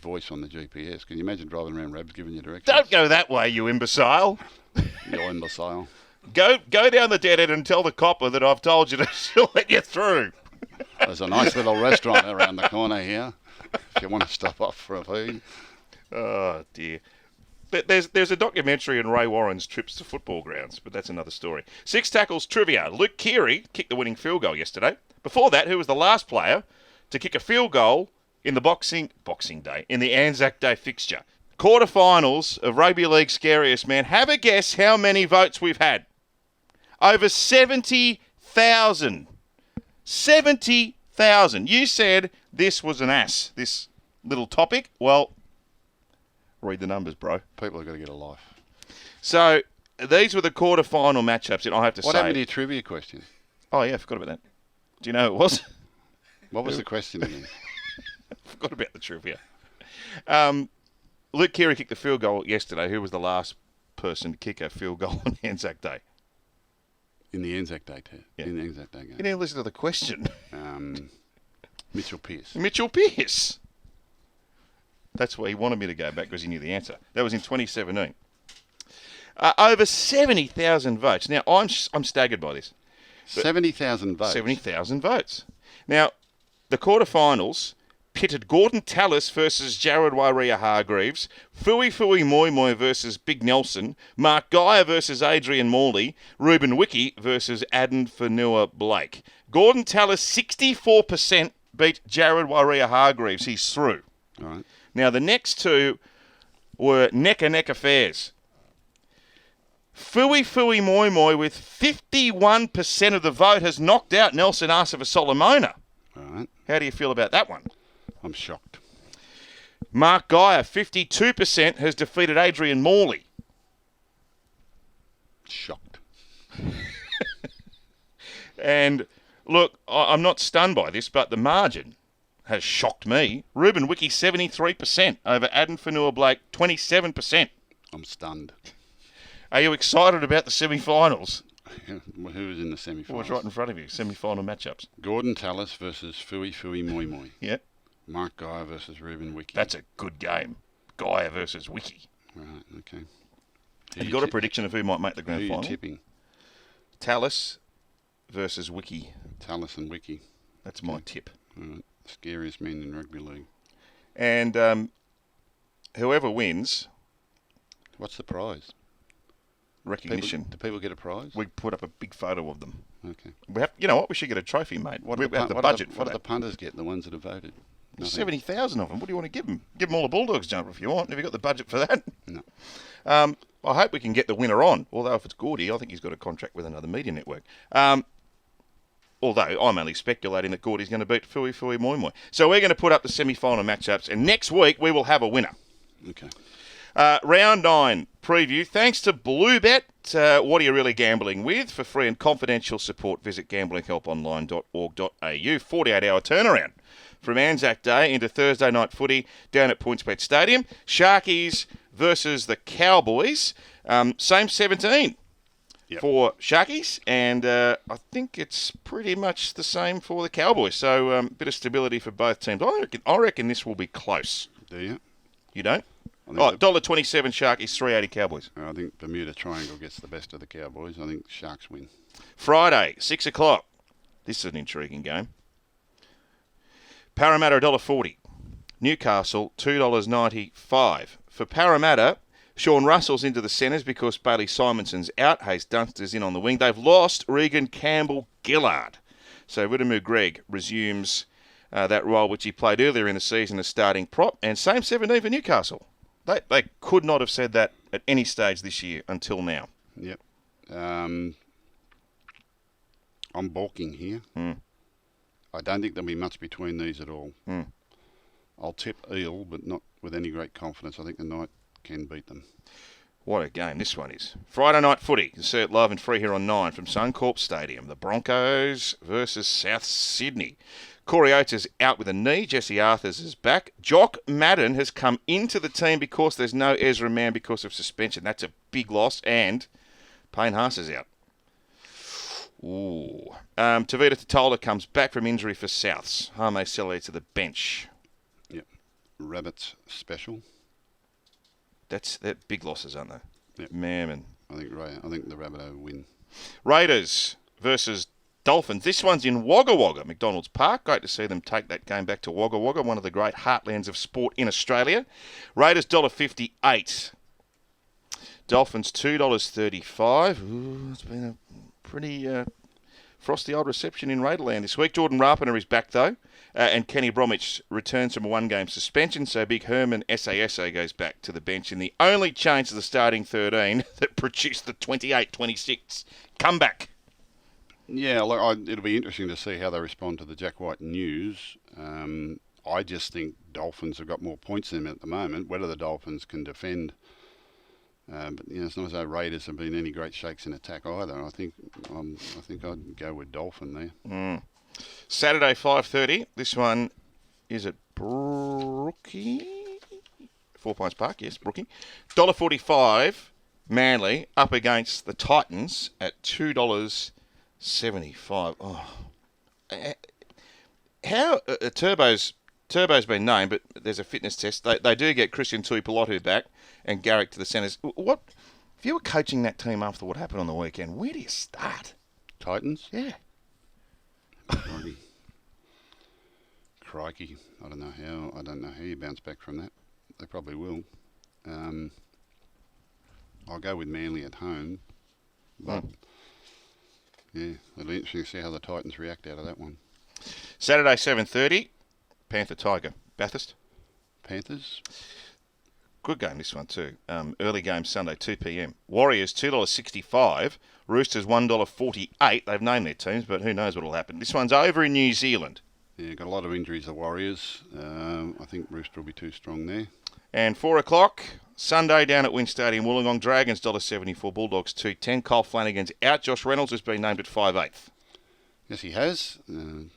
C: voice on the GPS. Can you imagine driving around Rabs giving you directions?
B: Don't go that way, you imbecile.
C: You imbecile.
B: Go down the dead end and tell the copper that I've told you to let you through.
C: There's a nice little restaurant around the corner here if you want to stop off for a feed.
B: Oh, dear. There's a documentary on Ray Warren's trips to football grounds, but that's another story. 6 tackles trivia. Luke Keary kicked the winning field goal yesterday. Before that, who was the last player to kick a field goal in the Boxing Day, in the ANZAC Day fixture? Quarterfinals of Rugby League Scariest, man. Have a guess how many votes we've had. Over 70,000. 70,000. You said this was an ass, this little topic. Well, read the numbers, bro.
C: People have got to get a life.
B: So, these were the quarterfinal matchups, and I have to say...
C: What happened to your trivia question?
B: Oh, yeah, I forgot about that. Do you know who it was?
C: What was the question again?
B: Forgot about the trivia. Luke Keary kicked the field goal yesterday. Who was the last person to kick a field goal on Anzac Day?
C: In the Anzac Day test.
B: Yeah.
C: In the Anzac Day game.
B: You didn't listen to the question.
C: Mitchell Pearce.
B: Mitchell Pearce. That's why he wanted me to go back because he knew the answer. That was in 2017. Over 70,000 votes. Now, I'm staggered by this.
C: 70,000 votes.
B: 70,000 votes. Now, the quarterfinals, pitted Gordon Tallis versus Jared Waerea-Hargreaves, Fui Moi Moi versus Big Nelson, Mark Geyer versus Adrian Morley, Ruben Wiki versus Aden Fanua-Blake. Gordon Tallis, 64% beat Jared Waerea-Hargreaves. He's through.
C: All right.
B: Now, the next two were neck-and-neck affairs. Fui Moi Moi, with 51% of the vote, has knocked out Nelson Arsa Solomona.
C: All right.
B: How do you feel about that one?
C: I'm shocked.
B: Mark Geyer, 52%, has defeated Adrian Morley.
C: Shocked.
B: And look, I'm not stunned by this, but the margin has shocked me. Ruben Wiki, 73% over Aden Fanua-Blake, 27%.
C: I'm stunned.
B: Are you excited about the semi-finals?
C: Who is in the semi-finals?
B: What's right in front of you? Semi-final matchups.
C: Gordon Tallis versus Fui Moi Moi.
B: Yep.
C: Mark Geyer versus Ruben Wiki.
B: That's a good game. Geyer versus Wiki.
C: Right, okay.
B: Have you got a prediction of who might make the grand
C: Who
B: final?
C: are you tipping?
B: Tallis versus Wiki.
C: Tallis and Wiki.
B: That's my tip.
C: Right. Scariest men in rugby league.
B: And whoever wins...
C: What's the prize?
B: Recognition.
C: Do people get a prize?
B: We put up a big photo of them.
C: Okay.
B: We have, you know what? We should get a trophy, mate.
C: What
B: we
C: do
B: have the
C: what
B: budget
C: do
B: for
C: what do
B: that.
C: the punters get? The ones that have voted. Nothing.
B: 70,000 of them. What do you want to give them? Give them all a Bulldogs jumper if you want. Have you got the budget for that?
C: No.
B: I hope we can get the winner on. Although if it's Gordy, I think he's got a contract with another media network. Although I'm only speculating that Gordy's going to beat Fui Moi Moi. So we're going to put up the semi-final matchups, and next week we will have a winner.
C: Okay.
B: Round 9 preview. Thanks to Bluebet. What are you really gambling with? For free and confidential support, visit gamblinghelponline.org.au. 48-hour turnaround from ANZAC Day into Thursday night footy down at PointsBet Stadium. Sharkies versus the Cowboys. Same 17 for Sharkies, and I think it's pretty much the same for the Cowboys. So a bit of stability for both teams. I reckon this will be close.
C: Do you?
B: You don't? $1.27 Sharkies, 3.80 Cowboys.
C: I think Bermuda Triangle gets the best of the Cowboys. I think Sharks win.
B: Friday, 6 o'clock. This is an intriguing game. Parramatta, $1.40. Newcastle, $2.95. For Parramatta, Sean Russell's into the centres because Bailey Simonson's out. Hayes Dunster's in on the wing. They've lost Regan Campbell-Gillard. So Widamu Greg resumes that role which he played earlier in the season as starting prop. And same 17 for Newcastle. They could not have said that at any stage this year until now.
C: Yep. I'm balking here. I don't think there'll be much between these at all. I'll tip Eel, but not with any great confidence. I think the Knight can beat them.
B: What a game this one is. Friday night footy. You see it live and free here on 9 from Suncorp Stadium. The Broncos versus South Sydney. Corey Oates is out with a knee. Jesse Arthurs is back. Jock Madden has come into the team because there's no Ezra Mann because of suspension. That's a big loss. And Payne Haas is out. Ooh. Tavita Totola comes back from injury for Souths. Hame Sele to the bench.
C: Yep. Rabbits special.
B: They're big losses, aren't they?
C: Yep.
B: Man.
C: I think the Rabbitoh win.
B: Raiders versus Dolphins. This one's in Wagga Wagga, McDonald's Park. Great to see them take that game back to Wagga Wagga, one of the great heartlands of sport in Australia. Raiders $1.58. Dolphins $2.35. Ooh, it's been a pretty frosty old reception in Raiderland this week. Jordan Rapiner is back though, and Kenny Bromwich returns from a one-game suspension, so Big Herman SASA goes back to the bench in the only change to the starting 13 that produced the 28-26 comeback.
C: Yeah, look, it'll be interesting to see how they respond to the Jack Wighton news. I just think Dolphins have got more points than them at the moment. Whether the Dolphins can defend, but it's not as though Raiders have been any great shakes in attack either. I think I'd go with Dolphin there.
B: Saturday 5:30. This one is at Brookie. 4 Pines Park, yes, Brookie. $1.45. Manly up against the Titans at $2.75. Oh, how Turbo's been named, but there's a fitness test. They do get Christian Tuipulotu back and Garrick to the centres. What if you were coaching that team after what happened on the weekend? Where do you
C: Crikey, I don't know how you bounce back from that. They probably will. I'll go with Manly at home, but yeah, it'll be interesting to see how the Titans react out of that one.
B: Saturday 7:30, Panther Tiger. Bathurst.
C: Panthers.
B: Good game this one too. Early game Sunday 2 p.m. Warriors $2.65. Roosters $1.48. They've named their teams, but who knows what will happen. This one's over in New Zealand.
C: Yeah, got a lot of injuries, the Warriors. I think Rooster will be too strong there.
B: And 4 o'clock, Sunday down at Wynn Stadium, Wollongong Dragons $1.74, Bulldogs $2.10. Cole Flanagan's out. Josh Reynolds has been named at 5/8.
C: Yes, he has.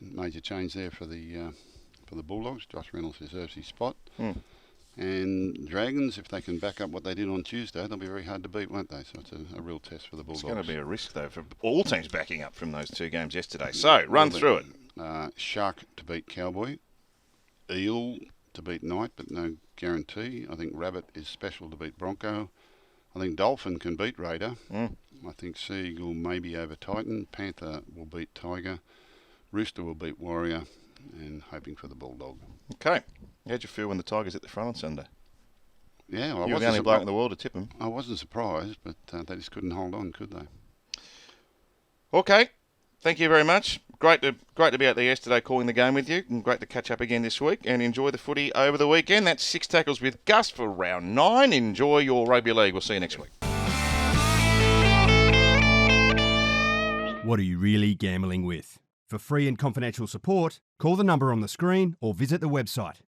C: Major change there for the Bulldogs. Josh Reynolds deserves his spot. And Dragons, if they can back up what they did on Tuesday, they'll be very hard to beat, won't they? So it's a real test for the Bulldogs.
B: It's going to be a risk, though, for all teams backing up from those two games yesterday. So, run through it.
C: Shark to beat Cowboy. Eel to beat Knight, but no guarantee. I think Rabbit is special to beat Bronco. I think Dolphin can beat Raider. I think Sea Eagle maybe over Titan. Panther will beat Tiger. Rooster will beat Warrior. And hoping for the Bulldog.
B: Okay. How'd you feel when the Tigers hit the front on Sunday?
C: Yeah, well,
B: you were the only bloke in the world to tip them.
C: I wasn't surprised, but they just couldn't hold on, could they?
B: Okay. Thank you very much. Great to be out there yesterday calling the game with you, and great to catch up again this week and enjoy the footy over the weekend. That's 6 tackles with Gus for round 9. Enjoy your rugby league. We'll see you next week.
D: What are you really gambling with? For free and confidential support, call the number on the screen or visit the website.